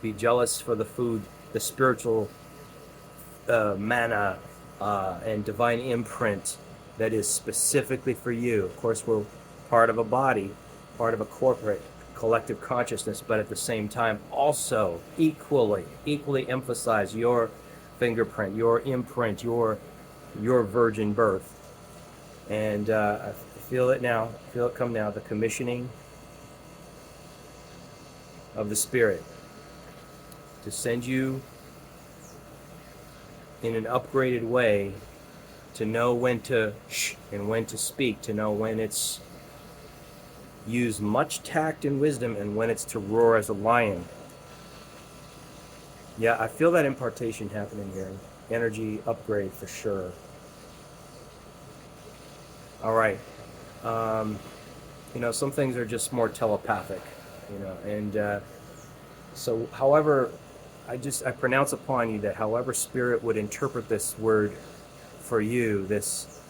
Be jealous for the food, the spiritual manna and divine imprint that is specifically for you. Of course, we're part of a body, part of a corporate collective consciousness, but at the same time also equally emphasize your fingerprint, your imprint, your virgin birth. And I feel it now, feel it come now, the commissioning of the Spirit to send you in an upgraded way, to know when to shh and when to speak, to know when it's use much tact and wisdom and when it's to roar as a lion. Yeah, I feel that impartation happening here. Energy upgrade for sure. All right. Some things are just more telepathic, and so however, I pronounce upon you that however Spirit would interpret this word for you, this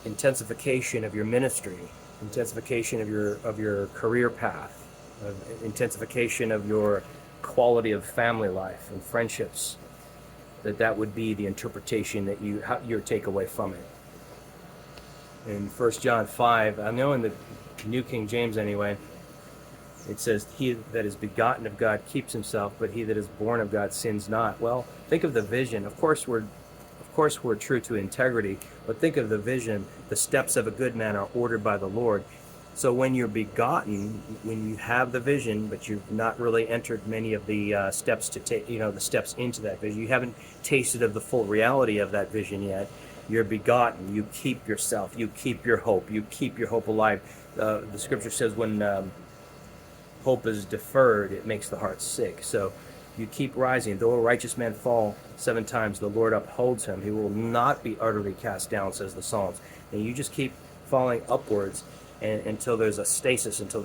intensification of your ministry, intensification of your career path, intensification of your quality of family life and friendships, that would be the interpretation that your takeaway from it. In 1 John 5, I know in the New King James anyway, it says, he that is begotten of God keeps himself, but he that is born of God sins not. Well, think of the vision. Of course we're true to integrity, but think of the vision. The steps of a good man are ordered by the Lord. So when you're begotten, when you have the vision, but you've not really entered many of the steps to take, the steps into that vision, you haven't tasted of the full reality of that vision yet. You're begotten. You keep yourself. You keep your hope. You keep your hope alive. The scripture says when hope is deferred, it makes the heart sick. So you keep rising. Though a righteous man fall 7 times, the Lord upholds him. He will not be utterly cast down, says the Psalms. And you just keep falling upwards until there's a stasis, until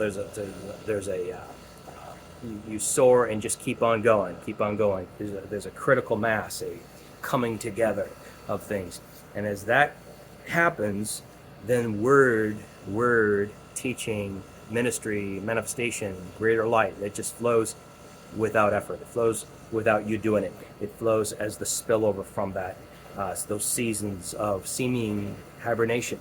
you soar and just keep on going. There's a critical mass, a coming together of things. And as that happens, then word, teaching, ministry, manifestation, greater light, it just flows without effort. It flows without you doing it. It flows as the spillover from that, those seasons of seeming hibernation.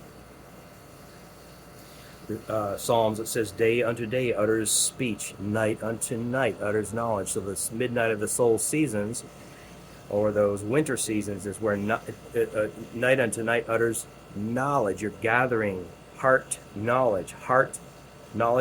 Psalms, it says, day unto day utters speech, night unto night utters knowledge. So this midnight of the soul seasons, or those winter seasons, is where night unto night utters knowledge. You're gathering heart knowledge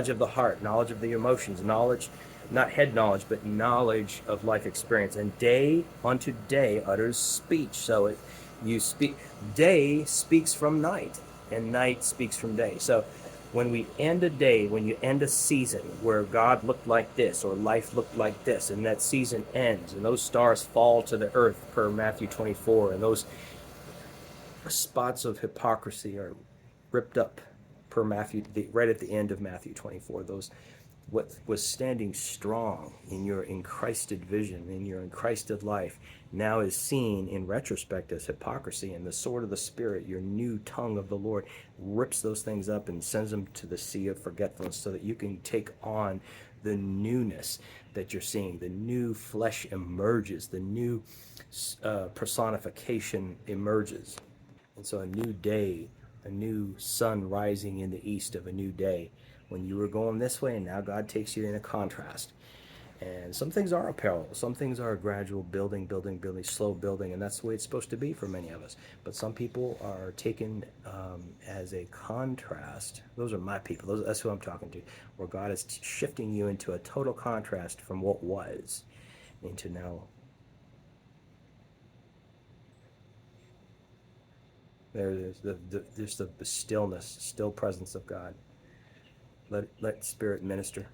of the heart, knowledge of the emotions, knowledge, not head knowledge, but knowledge of life experience. And day unto day utters speech. So you speak. Day speaks from night, and night speaks from day. So when we end a day, when you end a season where God looked like this or life looked like this, and that season ends, and those stars fall to the earth per Matthew 24, and those spots of hypocrisy are ripped up per Matthew, right at the end of Matthew 24. Those, what was standing strong in your enchrysted vision, in your enchrysted life, now is seen in retrospect as hypocrisy. And the sword of the Spirit, your new tongue of the Lord, rips those things up and sends them to the sea of forgetfulness, so that you can take on the newness that you're seeing. The new flesh emerges, the new personification emerges. And so a new day, a new sun rising in the east of a new day, when you were going this way, and now God takes you in a contrast. And some things are a parallel. Some things are a gradual building, slow building, and that's the way it's supposed to be for many of us. But some people are taken as a contrast. Those are my people. That's who I'm talking to. Where God is shifting you into a total contrast from what was into now. There's the stillness, still presence of God. Let Spirit minister.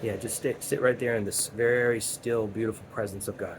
Yeah, just sit right there in this very still, beautiful presence of God.